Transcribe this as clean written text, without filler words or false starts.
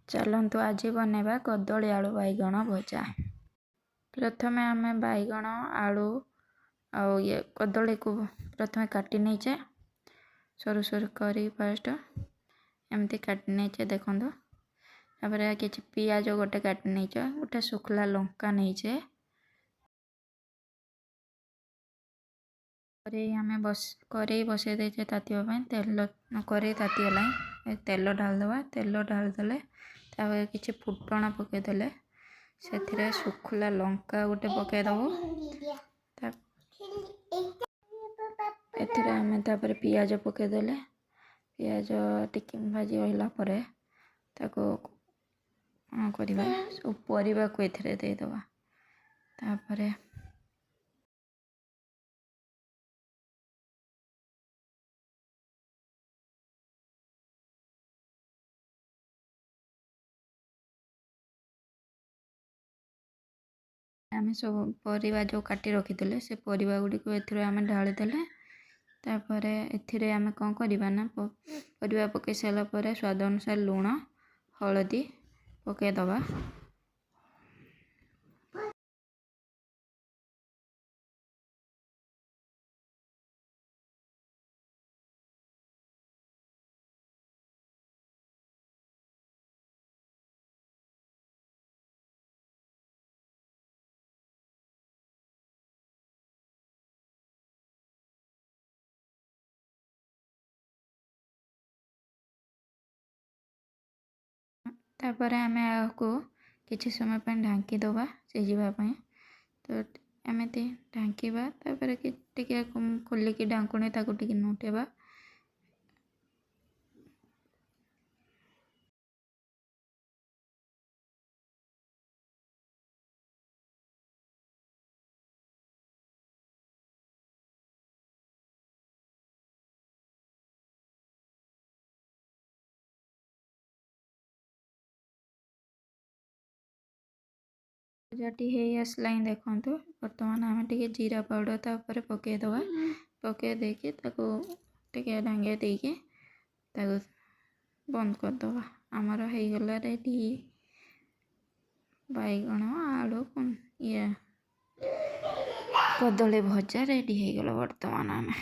चलतु आज बनवा कदली आलू बैगण भजा। प्रथमे आम बैगण आलू ये कदली को प्रथमे काटी नहींचे सरू सरू करी फास्ट एमती काटी नहींचे देखो। तापर कि पियाज गोटे काटी नहींचे गोटे शुखला लंका नहींचे करेई बसई देचे तातीवा तेल करेई तातीगला तेल ढालदे तेल ढालदे तापर किसी फुटण पकईदे से शुखला लंका गोटे पकईदबू एमें तापर पियाज पकईदे पियाज टिके भाजी गला परिवा को एथिरे देदबा तापर आम सब परिवा जो काटी रखी से परिवा गुड़ी को एथिरे आम ढालीदे तापर एथिरे आम कौन करवा ना परिवा पकई सारापर स्वाद अनुसार लुण हलदी पकईदबा तापर आम आपको किसी समय ढांकी दबा सीझापी तो एमती ढांकीबा तापर कि खोलिकी ढांकुणी ताकू नोटेबा भजाटी हो आसला देखु। बर्तमान आम टे जीरा पाउडर तापर पकईदबा पकई देकी डांगे देकी बंद करदबा आमर हो गला रेडी बैगण आलू ये कदली भजा रेडी हो गला बर्तमान आम।